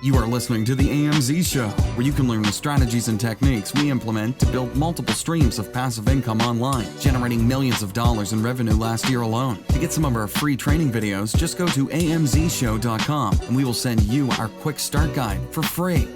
You are listening to the AMZ Show, where you can learn the strategies and techniques we implement to build multiple streams of passive income online, generating millions of dollars in revenue last year alone. To get some of our free training videos, just go to amzshow.com and we will send you our quick start guide for free.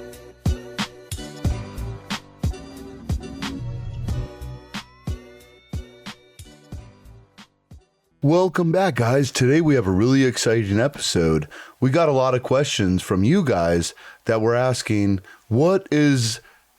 Welcome back, guys. Today we have a really exciting episode. We got a lot of questions from you guys that were asking, what are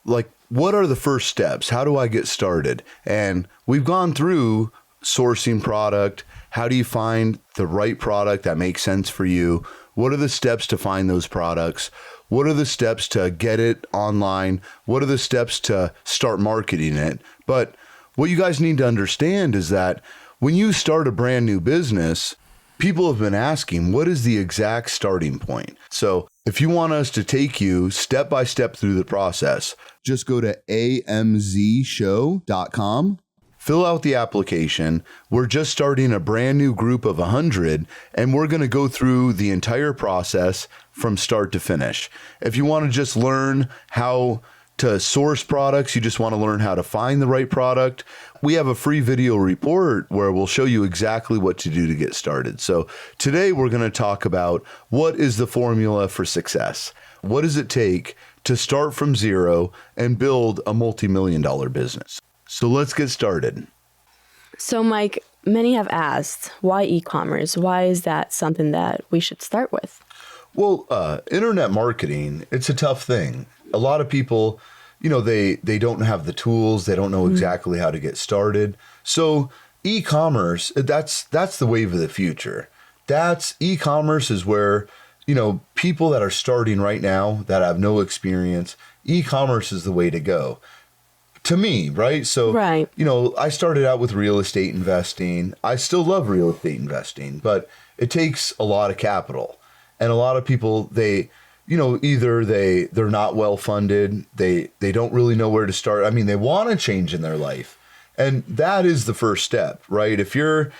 the first steps? How do I get started? And we've gone through sourcing product. How do you find the right product that makes sense for you? What are the steps to find those products? What are the steps to get it online? What are the steps to start marketing it? But what you guys need to understand is that when you start a brand new business, people have been asking, what is the exact starting point? So if you want us to take you step by step through the process, just go to amzshow.com, fill out the application. We're just starting a brand new group of 100, and we're going to go through the entire process from start to finish. If you want to just learn how to source products, you just want to learn how to find the right product, we have a free video report where we'll show you exactly what to do to get started. So today we're going to talk about what is the formula for success. What does it take to start from zero and build a multi-million-dollar business? So let's get started. So Mike, many have asked, why e-commerce? Why is that something that we should start with? Well, internet marketing, it's a tough thing. A lot of people, they don't have the tools. They don't know exactly how to get started. So e-commerce, that's the wave of the future. E-commerce is where, people that are starting right now that have no experience, e-commerce is the way to go. To me, right? So, right. I started out with real estate investing. I still love real estate investing, but it takes a lot of capital. And a lot of people, either they're not well funded, they don't really know where to start. I mean, they want to change in their life. And that is the first step, right? If you're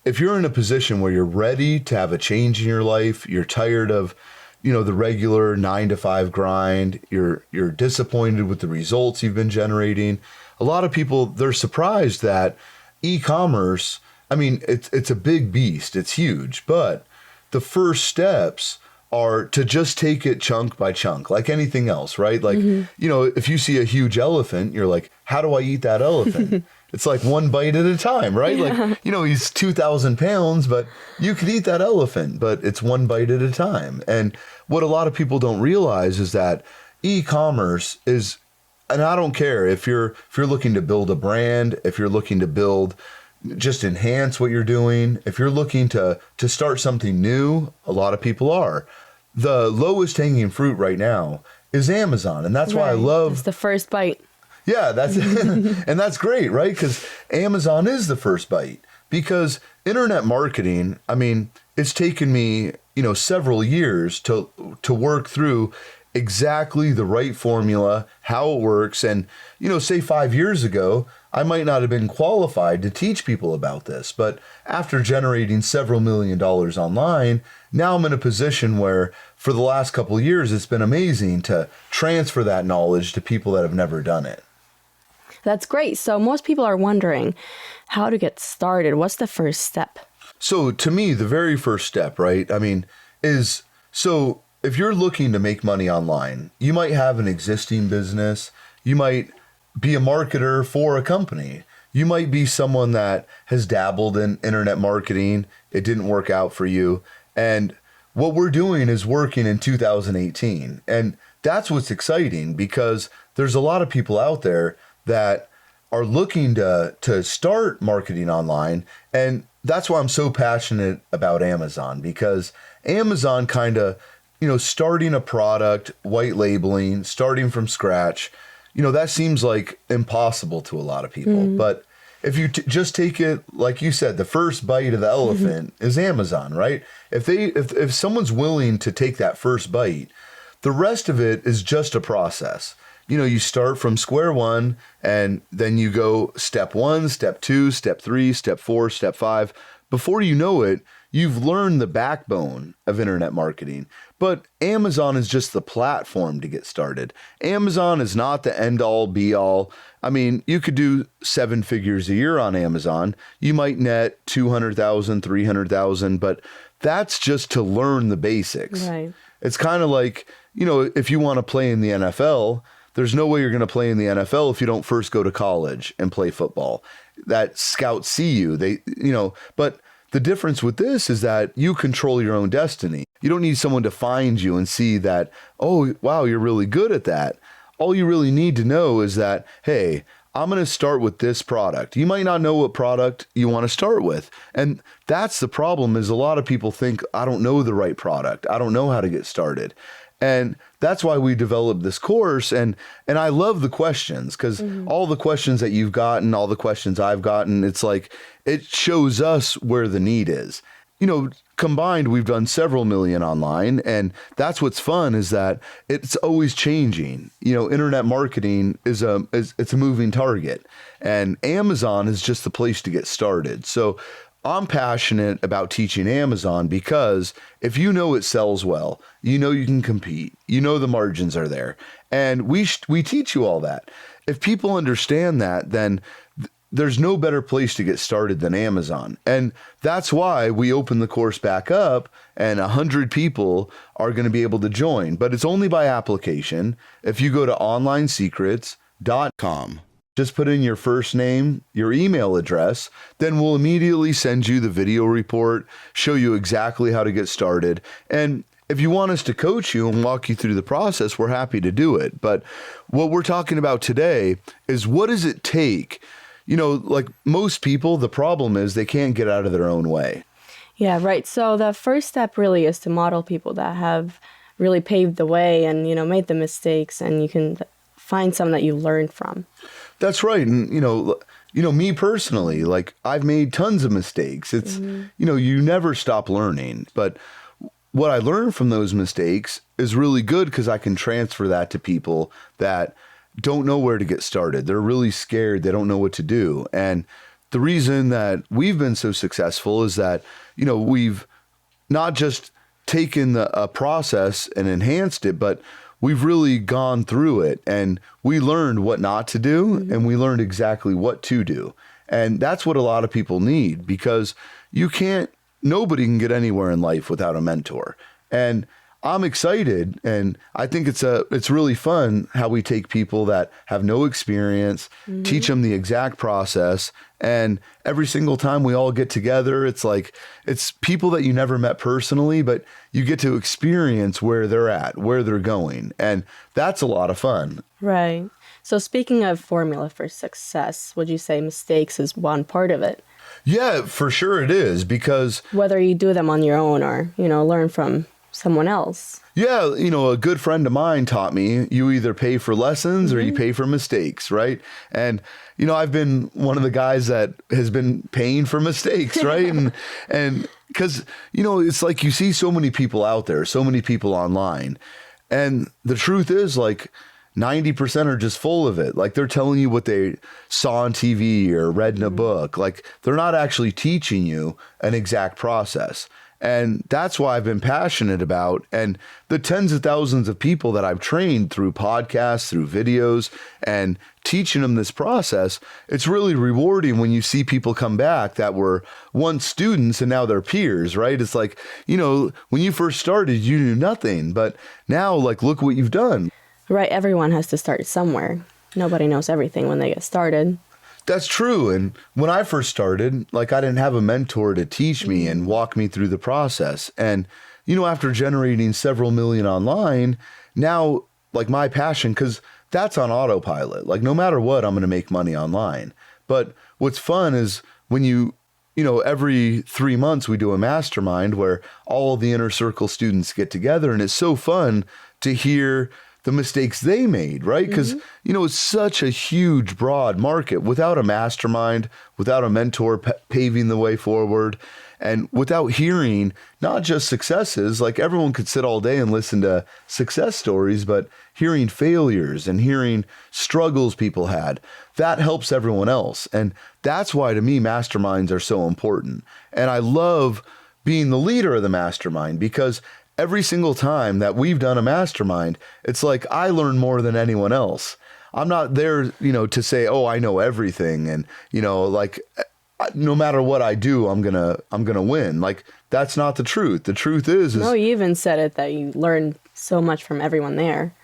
in a position where you're ready to have a change in your life, you're tired of, the regular 9-to-5 grind, you're disappointed with the results you've been generating. A lot of people, they're surprised that e-commerce, it's a big beast, it's huge, but the first steps are to just take it chunk by chunk, like anything else, right? Like, if you see a huge elephant, you're like, how do I eat that elephant? It's like one bite at a time, right? Yeah. Like, he's 2,000 pounds, but you could eat that elephant, but it's one bite at a time. And what a lot of people don't realize is that e-commerce is, and I don't care if you're looking to build a brand, if you're looking to just enhance what you're doing. If you're looking to start something new, a lot of people are. The lowest hanging fruit right now is Amazon. And that's why I love... It's the first bite. Yeah, and that's great, right? Because Amazon is the first bite. Because internet marketing, it's taken me, several years to work through exactly the right formula, how it works. And, say 5 years ago, I might not have been qualified to teach people about this, but after generating several $1 million online, now I'm in a position where for the last couple of years, it's been amazing to transfer that knowledge to people that have never done it. That's great. So most people are wondering how to get started. What's the first step? So to me, the very first step, right? If you're looking to make money online, you might have an existing business. You might be a marketer for a company. You might be someone that has dabbled in internet marketing. It didn't work out for you. And what we're doing is working in 2018. And that's what's exciting, because there's a lot of people out there that are looking to start marketing online. And that's why I'm so passionate about Amazon, because Amazon starting a product, white labeling, starting from scratch, that seems like impossible to a lot of people. But if you just take it, like you said, the first bite of the elephant is Amazon, right? If someone's willing to take that first bite, the rest of it is just a process. You start from square one, and then you go step 1, step 2, step 3, step 4, step 5. Before you know it, you've learned the backbone of internet marketing, but Amazon is just the platform to get started. Amazon is not the end all be all. I mean, you could do 7 figures a year on Amazon. You might net 200,000, 300,000, but that's just to learn the basics. Right. It's kind of like, if you want to play in the NFL, there's no way you're going to play in the NFL if you don't first go to college and play football. That scouts see you. But the difference with this is that you control your own destiny. You don't need someone to find you and see that, oh, wow, you're really good at that. All you really need to know is that, hey, I'm going to start with this product. You might not know what product you want to start with. And that's the problem, is a lot of people think, I don't know the right product. I don't know how to get started. And that's why we developed this course. And I love the questions, because all the questions that you've gotten, all the questions I've gotten, it's like, it shows us where the need is. Combined, we've done several million online. And that's what's fun, is that it's always changing. Internet marketing it's a moving target, and Amazon is just the place to get started. So I'm passionate about teaching Amazon, because if it sells well, you can compete, the margins are there, and we teach you all that. If people understand that, then there's no better place to get started than Amazon. And that's why we open the course back up, and 100 people are going to be able to join, but it's only by application. If you go to onlinesecrets.com, just put in your first name, your email address, then we'll immediately send you the video report, show you exactly how to get started. And if you want us to coach you and walk you through the process, we're happy to do it. But what we're talking about today is, what does it take? Like most people, the problem is they can't get out of their own way. Yeah, right. So the first step really is to model people that have really paved the way and, made the mistakes, and you can find some that you learned from. That's right. And, me personally, like, I've made tons of mistakes. It's, you never stop learning. But what I learned from those mistakes is really good, because I can transfer that to people that don't know where to get started. They're really scared. They don't know what to do. And the reason that we've been so successful is that, we've not just taken a process and enhanced it, but we've really gone through it, and we learned what not to do, and we learned exactly what to do. And that's what a lot of people need, because nobody can get anywhere in life without a mentor. And I'm excited, and I think it's really fun how we take people that have no experience, teach them the exact process, and every single time we all get together, it's people that you never met personally, but you get to experience where they're at, where they're going, and that's a lot of fun. Right. So speaking of formula for success, would you say mistakes is one part of it? Yeah, for sure it is, because whether you do them on your own or, learn from someone else. Yeah, a good friend of mine taught me, you either pay for lessons or you pay for mistakes, right? And, I've been one of the guys that has been paying for mistakes, right? and because, it's like you see so many people out there, so many people online. And the truth is, like, 90% are just full of it. Like, they're telling you what they saw on TV or read in a book. Like, they're not actually teaching you an exact process. And that's why I've been passionate about, and the tens of thousands of people that I've trained through podcasts, through videos, and teaching them this process. It's really rewarding when you see people come back that were once students and now they're peers, right? It's like, when you first started, you knew nothing, but now, like, look what you've done. Right. Everyone has to start somewhere. Nobody knows everything when they get started. That's true. And when I first started, like, I didn't have a mentor to teach me and walk me through the process. And, after generating several million online, now, like, my passion, because that's on autopilot. Like, no matter what, I'm going to make money online. But what's fun is when every 3 months we do a mastermind where all of the inner circle students get together, and it's so fun to hear the mistakes they made, right? Because, it's such a huge, broad market. Without a mastermind, without a mentor paving the way forward, and without hearing not just successes, like, everyone could sit all day and listen to success stories, but hearing failures and hearing struggles people had, that helps everyone else. And that's why, to me, masterminds are so important. And I love being the leader of the mastermind, because every single time that we've done a mastermind, it's like I learn more than anyone else. I'm not there, to say, oh, I know everything. And, like no matter what I do, I'm gonna win. Like, that's not the truth. The truth is No, you even said it that you learned so much from everyone there.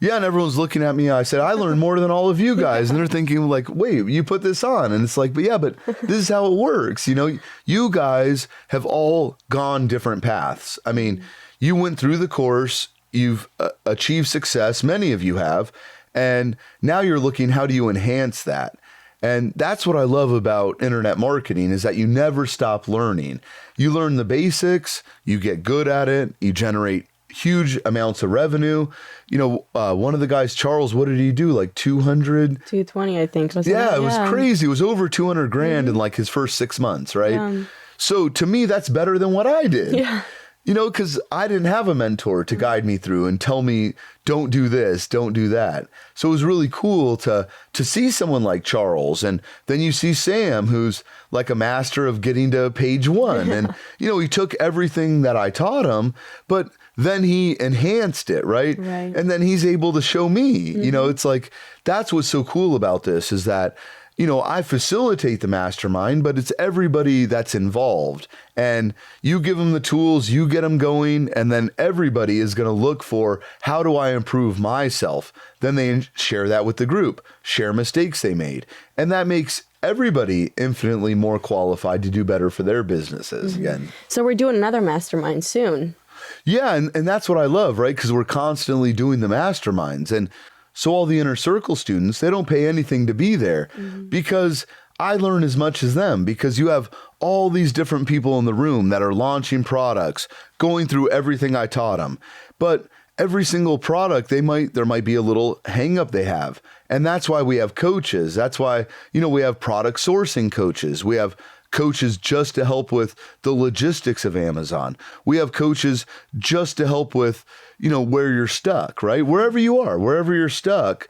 yeah, and everyone's looking at me. I said, I learned more than all of you guys. And they're thinking like, wait, you put this on. And it's like, but this is how it works. You guys have all gone different paths. I mean, you went through the course, you've achieved success. Many of you have. And now you're looking, how do you enhance that? And that's what I love about internet marketing, is that you never stop learning. You learn the basics, you get good at it, you generate huge amounts of revenue. One of the guys, Charles, what did he do? Like 220, I think. Yeah, it was crazy. It was over 200 grand in like his first 6 months, right? Yeah. So to me, that's better than what I did. Yeah. Because I didn't have a mentor to guide me through and tell me, don't do this, don't do that. So it was really cool to see someone like Charles. And then you see Sam, who's like a master of getting to page 1. And, he took everything that I taught him, but then he enhanced it, right? And then he's able to show me, it's like, that's what's so cool about this, is that I facilitate the mastermind, but it's everybody that's involved. And you give them the tools, you get them going, and then everybody is going to look for, how do I improve myself? Then they share that with the group, share mistakes they made. And that makes everybody infinitely more qualified to do better for their businesses again. So we're doing another mastermind soon. Yeah, and that's what I love, right? Because we're constantly doing the masterminds. And so all the inner circle students, they don't pay anything to be there, because I learn as much as them, because you have all these different people in the room that are launching products, going through everything I taught them. But every single product, there might be a little hang up they have. And that's why we have coaches. That's why, we have product sourcing coaches. We have coaches just to help with the logistics of Amazon. We have coaches just to help with, where you're stuck, right? Wherever you are, wherever you're stuck.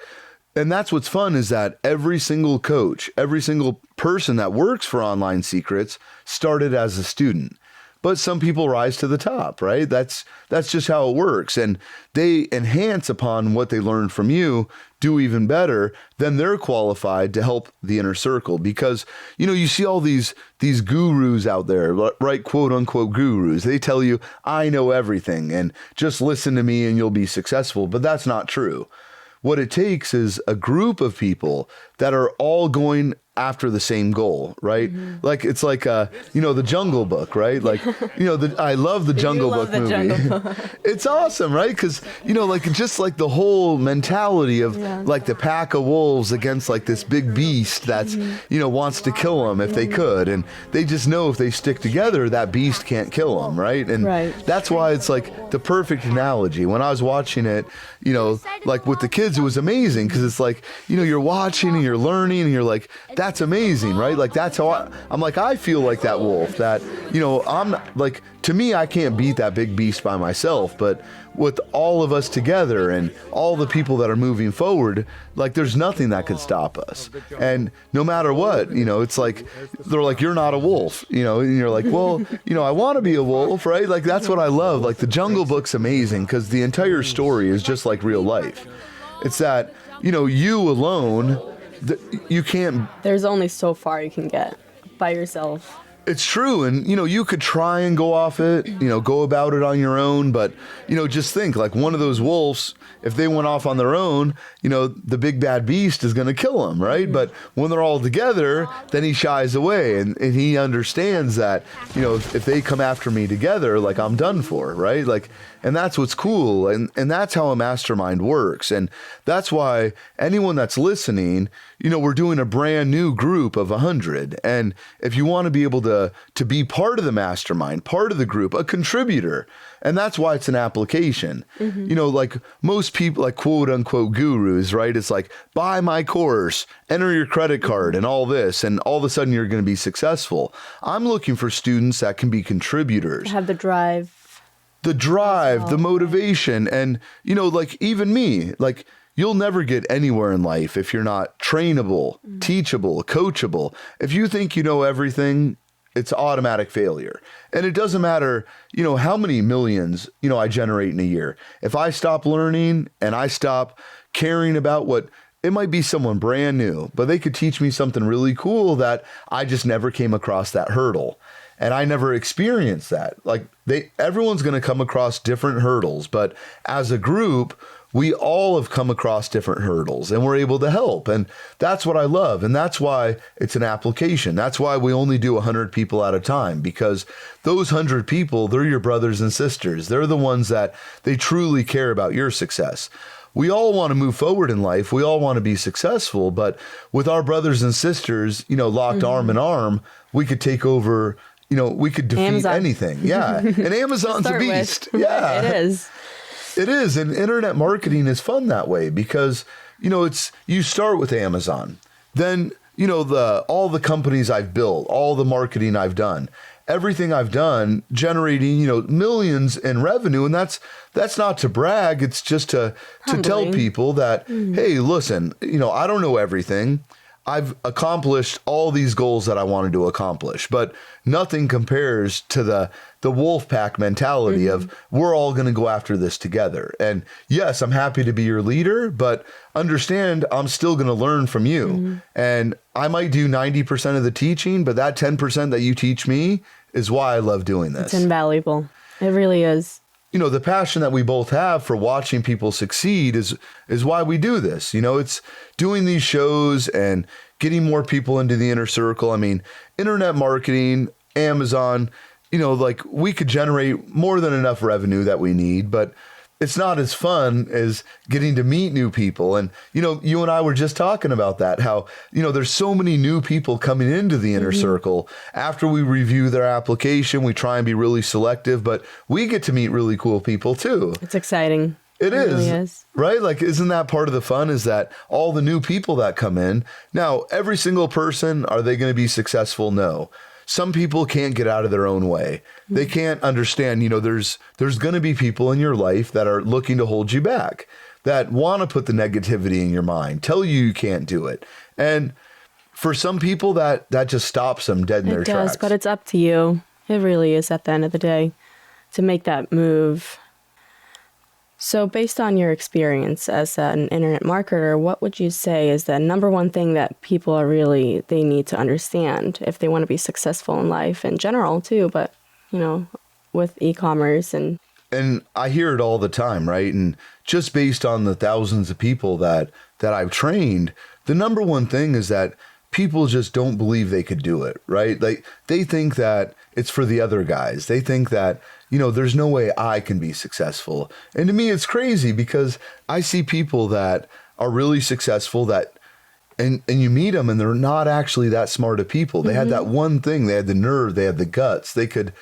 And that's what's fun, is that every single coach, every single person that works for Online Secrets started as a student. But some people rise to the top, right? That's just how it works. And they enhance upon what they learned from you, do even better, then they're qualified to help the inner circle. Because, you see all these gurus out there, right? Quote unquote gurus. They tell you, I know everything and just listen to me and you'll be successful. But that's not true. What it takes is a group of people that are all going after the same goal, right? Like, it's like, the Jungle Book, right? Like, I love the Jungle Book movie. It's awesome, right? Because, just like the whole mentality of like the pack of wolves against like this big beast that's, wants to kill them if they could. And they just know if they stick together, that beast can't kill them, right? And that's why it's like the perfect analogy. When I was watching it, like with the kids, it was amazing, because it's like, you're watching and you're learning and you're like, that's amazing, right? Like, that's how I'm like, I feel like that wolf, that, I'm like, to me, I can't beat that big beast by myself, but with all of us together and all the people that are moving forward, like, there's nothing that could stop us. And no matter what, it's like, they're like, you're not a wolf, and you're like, well, I want to be a wolf, right? Like, that's what I love. Like, the Jungle Book's amazing, because the entire story is just like real life. It's that, you alone, you can't. There's only so far you can get by yourself. It's true. And, you could try and go off it, go about it on your own. But, just think, like, one of those wolves, if they went off on their own, the big bad beast is going to kill them, right? But when they're all together, then he shies away. And he understands that, if they come after me together, like, I'm done for, right? Like, and that's what's cool. And that's how a mastermind works. And that's why anyone that's listening, we're doing a brand new group of 100. And if you want to be able to be part of the mastermind, part of the group, a contributor, and that's why it's an application. Like most people, like quote unquote gurus, right? It's like, buy my course, enter your credit card and all this, and all of a sudden you're going to be successful. I'm looking for students that can be contributors. Have the drive. The motivation. And, like, even me, like, you'll never get anywhere in life if you're not trainable, teachable, coachable. If you think you know everything, it's automatic failure. And it doesn't matter, how many millions, I generate in a year. If I stop learning and I stop caring about what it might be someone brand new, but they could teach me something really cool that I just never came across that hurdle. And I never experienced that. Like everyone's going to come across different hurdles, but as a group, we all have come across different hurdles and we're able to help. And that's what I love. And that's why it's an application. That's why we only do 100 people at a time, because those 100 people, they're your brothers and sisters. They're the ones that they truly care about your success. We all want to move forward in life. We all want to be successful, but with our brothers and sisters, locked arm in arm, we could take over, we could defeat Amazon. Anything. Yeah. And Amazon's a beast. Yeah. It is. It is. And internet marketing is fun that way because, you start with Amazon, then, all the companies I've built, all the marketing I've done, everything I've done generating, millions in revenue. And that's not to brag. It's just to tell people that, hey, listen, I don't know everything. I've accomplished all these goals that I wanted to accomplish, but nothing compares to the wolf pack mentality of we're all going to go after this together. And yes, I'm happy to be your leader, but understand I'm still going to learn from you. And I might do 90% of the teaching, but that 10% that you teach me is why I love doing this. It's invaluable. It really is. The passion that we both have for watching people succeed is why we do this. It's doing these shows and getting more people into the inner circle. I mean, internet marketing, Amazon, we could generate more than enough revenue that we need, but it's not as fun as getting to meet new people. And, you and I were just talking about that, how, there's so many new people coming into the inner circle. After we review their application, we try and be really selective, but we get to meet really cool people too. It's exciting. It is, really is. Right? Like, isn't that part of the fun is that all the new people that come in now, every single person, are they going to be successful? No. Some people can't get out of their own way. They can't understand, there's going to be people in your life that are looking to hold you back, that want to put the negativity in your mind, tell you can't do it. And for some people that just stops them dead in their tracks. It does, but it's up to you. It really is at the end of the day to make that move. So based on your experience as an internet marketer, what would you say is the number one thing that people they need to understand if they want to be successful in life in general too, but, with e-commerce and I hear it all the time, right? And just based on the thousands of people that I've trained, the number one thing is that people just don't believe they could do it, right? Like they think that it's for the other guys. They think that, there's no way I can be successful. And to me, it's crazy because I see people that are really successful and you meet them and they're not actually that smart of people. They had that one thing. They had the nerve. They had the guts. They could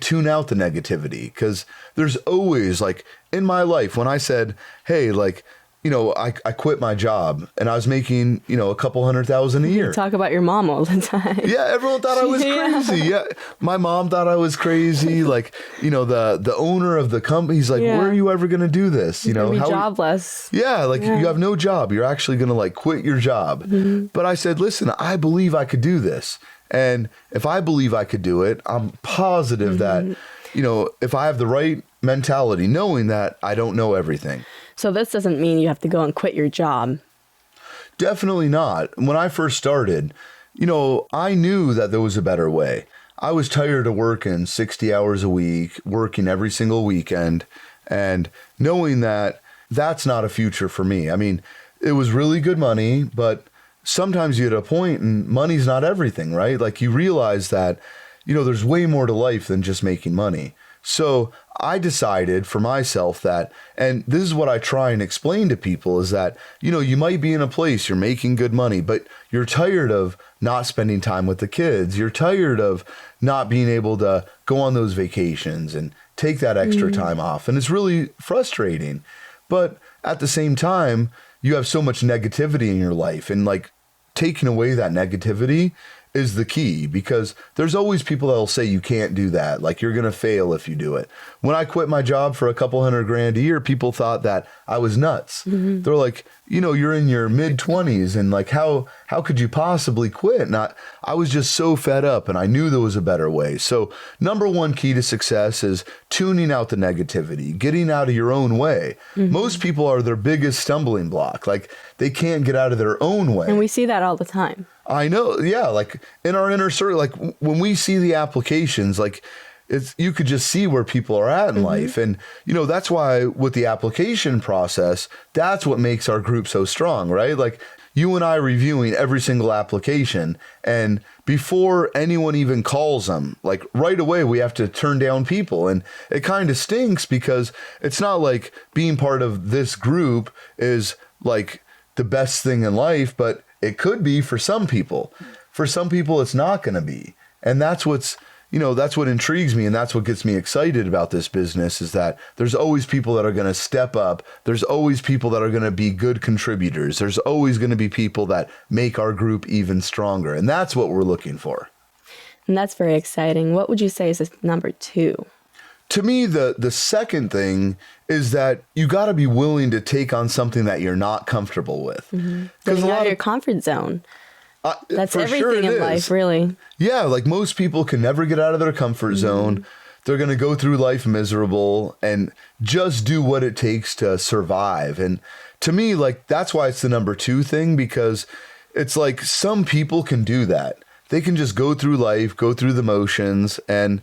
tune out the negativity because there's always like in my life when I said, hey, like, I quit my job and I was making, a couple $100,000 a year. You talk about your mom all the time. Yeah. Everyone thought I was crazy. Yeah. My mom thought I was crazy. Like, the owner of the company, he's like, where are you ever going to do this? You're gonna be jobless. Yeah. Like you have no job. You're actually going to like quit your job. But I said, listen, I believe I could do this. And if I believe I could do it, I'm positive that, if I have the right mentality, knowing that I don't know everything. So this doesn't mean you have to go and quit your job. Definitely not. When I first started, I knew that there was a better way. I was tired of working 60 hours a week, working every single weekend, and knowing that that's not a future for me. I mean, it was really good money, but sometimes you hit a point and money's not everything, right? Like you realize that, there's way more to life than just making money. So I decided for myself that, and this is what I try and explain to people is that, you might be in a place you're making good money, but you're tired of not spending time with the kids. You're tired of not being able to go on those vacations and take that extra time off. And it's really frustrating. But at the same time, you have so much negativity in your life and like taking away that negativity is the key, because there's always people that'll say you can't do that. Like, you're going to fail if you do it. When I quit my job for a couple $100,000 a year, people thought that I was nuts. They're like, you're in your mid 20s and like, how could you possibly quit? And I was just so fed up, and I knew there was a better way. So number one key to success is tuning out the negativity, getting out of your own way. Most people are their biggest stumbling block. Like, they can't get out of their own way. And we see that all the time. I know. Yeah. Like, in our inner circle, like when we see the applications, like you could just see where people are at in life. And, that's why with the application process, that's what makes our group so strong, right? Like, you and I reviewing every single application, and before anyone even calls them, like right away, we have to turn down people. And it kind of stinks, because it's not like being part of this group is like the best thing in life, but it could be for some people. For some people, it's not going to be. And that's what intrigues me. And that's what gets me excited about this business, is that there's always people that are going to step up. There's always people that are going to be good contributors. There's always going to be people that make our group even stronger. And that's what we're looking for. And that's very exciting. What would you say is number two? To me, the second thing is that you got to be willing to take on something that you're not comfortable with. Getting out of your comfort zone. That's everything in life, really. Yeah, like most people can never get out of their comfort zone. They're going to go through life miserable and just do what it takes to survive. And to me, like, that's why it's the number two thing, because it's like some people can do that. They can just go through life, go through the motions, and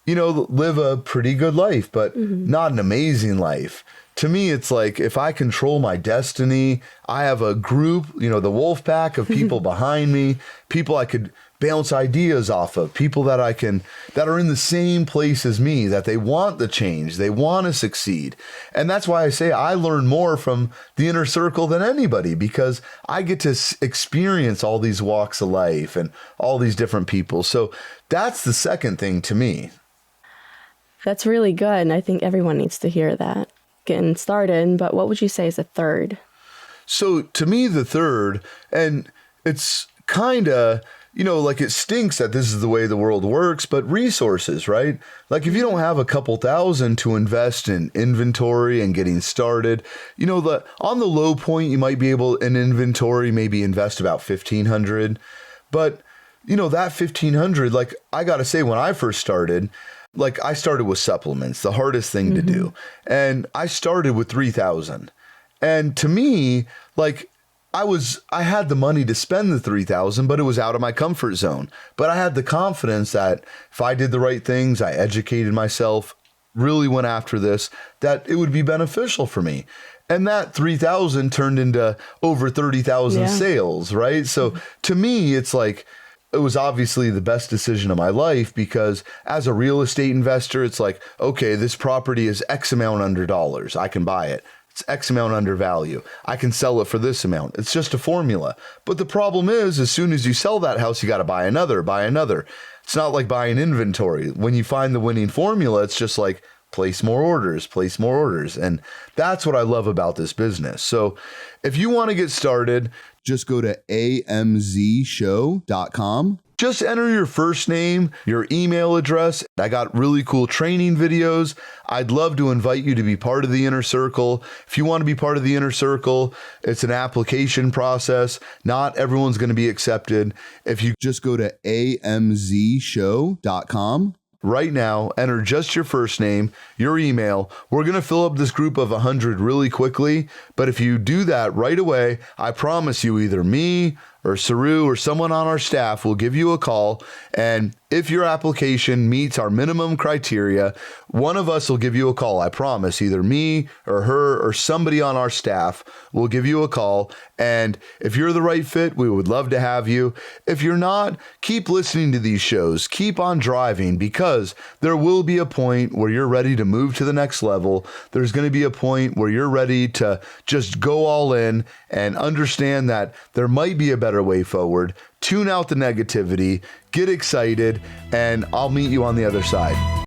live a pretty good life, but not an amazing life. To me, it's like, if I control my destiny, I have a group, the wolf pack of people behind me, people I could bounce ideas off of, people that are in the same place as me, that they want the change, they want to succeed. And that's why I say I learn more from the inner circle than anybody, because I get to experience all these walks of life and all these different people. So that's the second thing to me. That's really good. And I think everyone needs to hear that getting started. But what would you say is a third? So to me, the third, and it's kind of, like, it stinks that this is the way the world works, but resources, right? Like, if you don't have a couple thousand to invest in inventory and getting started, on the low point, you might be able in inventory, maybe invest about 1,500. But, that 1,500, like, I got to say, when I first started, like, I started with supplements, the hardest thing to do. And I started with 3,000. And to me, like, I had the money to spend the 3,000, but it was out of my comfort zone. But I had the confidence that if I did the right things, I educated myself, really went after this, that it would be beneficial for me. And that 3,000 turned into over 30,000 sales, right? So to me, it's like, it was obviously the best decision of my life, because as a real estate investor, it's like, okay, this property is X amount under dollars. I can buy it. It's X amount under value. I can sell it for this amount. It's just a formula. But the problem is, as soon as you sell that house, you got to buy another. It's not like buying inventory. When you find the winning formula, it's just like, place more orders. And that's what I love about this business. So if you want to get started, just go to amzshow.com. Just enter your first name, your email address. I got really cool training videos. I'd love to invite you to be part of the inner circle. If you want to be part of the inner circle, it's an application process. Not everyone's going to be accepted. If you just go to amzshow.com. Right now, enter just your first name, your email. We're going to fill up this group of 100 really quickly. But if you do that right away, I promise you, either me or Saru or someone on our staff will give you a call. And if your application meets our minimum criteria, one of us will give you a call. I promise, either me or her or somebody on our staff will give you a call. And if you're the right fit, we would love to have you. If you're not, keep listening to these shows. Keep on driving, because there will be a point where you're ready to move to the next level. There's going to be a point where you're ready to just go all in and understand that there might be a better way forward. Tune out the negativity, get excited, and I'll meet you on the other side.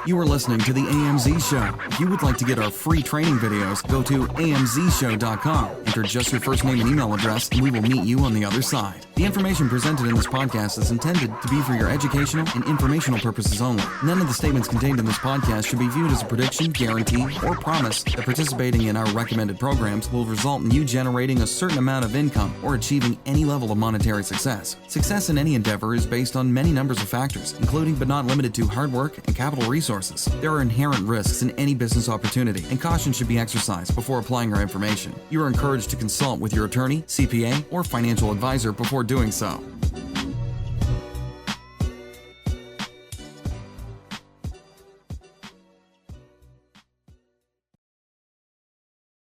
You are listening to The AMZ Show. If you would like to get our free training videos, go to amzshow.com. Enter just your first name and email address, and we will meet you on the other side. The information presented in this podcast is intended to be for your educational and informational purposes only. None of the statements contained in this podcast should be viewed as a prediction, guarantee, or promise that participating in our recommended programs will result in you generating a certain amount of income or achieving any level of monetary success. Success in any endeavor is based on many numbers of factors, including but not limited to hard work and capital resources. There are inherent risks in any business opportunity, and caution should be exercised before applying our information. You are encouraged to consult with your attorney, CPA, or financial advisor before doing so.